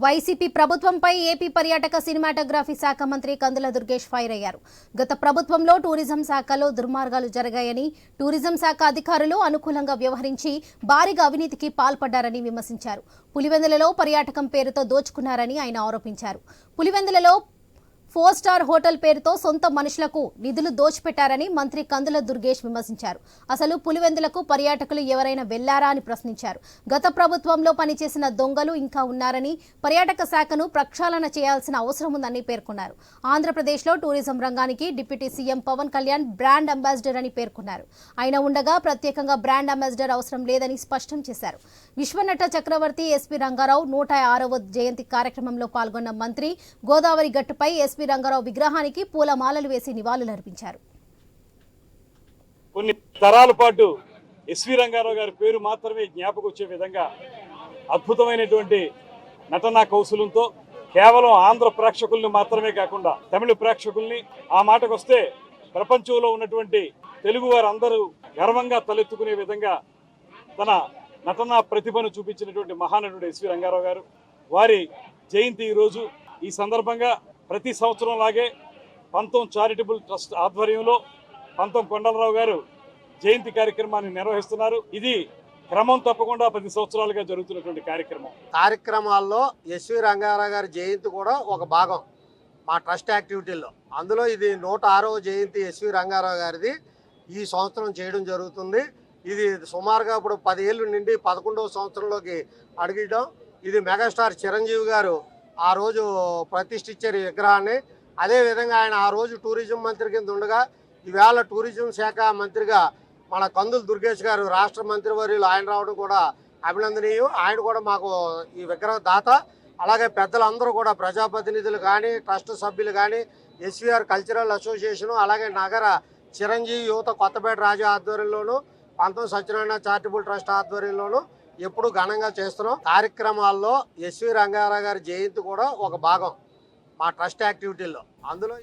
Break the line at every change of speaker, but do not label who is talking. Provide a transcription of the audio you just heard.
YCP ప్రభుత్వంపై AP పర్యాటక cinematography శాఖ మంత్రి కందుల దుర్గేష్ ఫైర్ అయ్యారు. గత ప్రభుత్వంలో టూరిజం శాఖలో దుర్మార్గాలు జరిగాయని, టూరిజం శాఖ అధికారులు అనుకూలంగా వ్యవహరించి భారీగా అవినీతికి పాల్పడ్డారని విమర్శించారు. పులివెందులలో పర్యాటకం పేరుతో దోచుకున్నారని ఆయన ఆరోపించారు. పులివెందులలో 4 స్టార్ హోటల్ పేరుతో సొంత మనుషులకు నిధులు దోచిపెట్టారని మంత్రి కందుల దుర్గేష్ విమర్శించారు. అసలు పులివెందులకు పర్యాటకులు ఎవరైనా వెళ్లారా అని ప్రశ్నించారు. గత ప్రభుత్వంలో పనిచేసిన దొంగలు ఇంకా ఉన్నారని, పర్యాటక శాఖను ప్రక్షాళన చేయాల్సిన అవసరం ఉందని పేర్కొన్నారు. ఆంధ్రప్రదేశ్లో టూరిజం రంగానికి deputy CM Pawan Kalyan brand ambassador అని పేర్కొన్నారు. ఆయన ఉండగా ప్రత్యేకంగా బ్రాండ్ అంబాసిడర్ అవసరం లేదని స్పష్టం చేశారు. విశ్వనట చక్రవర్తి ఎస్పీ రంగారావు 106వ జయంతి కార్యక్రమంలో పాల్గొన్న మంత్రి గోదావరి గట్టుపై ఎస్పీ రంగారావు విగ్రహానికి పూలమాలలు వేసి నివాళులర్పించారు.
కొన్ని తరాల పాటు ఎస్వి రంగారావు గారి పేరు మాత్రమే జ్ఞాపకం వచ్చే విధంగా అద్భుతమైనటువంటి నటనా కౌశలంతో కేవలం ఆంధ్ర ప్రేక్షకుల్ని మాత్రమే కాకుండా తమిళ ప్రేక్షకుల్ని, ఆ మాటకు వస్తే ప్రపంచంలో ఉన్నటువంటి తెలుగు వారందరూ గర్వంగా తలెత్తుకునే విధంగా తన నటనా ప్రతిభను చూపించినటువంటి మహానటుడు ఎస్వి రంగారావు గారు, వారి జయంతి ఈరోజు. ఈ సందర్భంగా ప్రతి సంవత్సరం లాగే పంతం చారిటబుల్ ట్రస్ట్ ఆధ్వర్యంలో పంతం కొండలరావు గారు జయంతి కార్యక్రమాన్ని నిర్వహిస్తున్నారు. ఇది క్రమం తప్పకుండా 10 సంవత్సరాలుగా జరుగుతున్నటువంటి
కార్యక్రమాల్లో ఎస్వి రంగారావు గారి జయంతి కూడా ఒక భాగం మా ట్రస్ట్ యాక్టివిటీల్లో. అందులో ఇది 106వ జయంతి ఎస్వి రంగారావు గారిది ఈ సంవత్సరం చేయడం జరుగుతుంది. ఇది సుమారుగా ఇప్పుడు 10 ఏళ్ళు నుండి 11వ సంవత్సరంలోకి అడుగుతాం. ఇది మెగాస్టార్ చిరంజీవి గారు ఆ రోజు ప్రతిష్ఠించారు ఈ విగ్రహాన్ని. అదేవిధంగా ఆయన ఆ రోజు టూరిజం మంత్రి కింద ఉండగా ఈవేళ టూరిజం శాఖ మంత్రిగా మన కందుల దుర్గేష్ గారు రాష్ట్ర మంత్రివర్యులు ఆయన రావడం కూడా అభినందనీయం. ఆయన కూడా మాకు ఈ విగ్రహ దాత. అలాగే పెద్దలందరూ కూడా ప్రజాప్రతినిధులు కానీ, ట్రస్ట్ సభ్యులు కానీ, ఎస్వీఆర్ కల్చరల్ అసోసియేషను, అలాగే నగర చిరంజీవి యువత కొత్తపేట రాజా ఆధ్వర్యంలోను, పంతం సత్యనారాయణ చారిటబుల్ ట్రస్ట్ ఆధ్వర్యంలోను ఎప్పుడు ఘనంగా చేస్తున్నాం. కార్యక్రమాల్లో ఎస్వి రంగారావు గారి జయంతి కూడా ఒక భాగం మా ట్రస్ట్ యాక్టివిటీల్లో. అందులో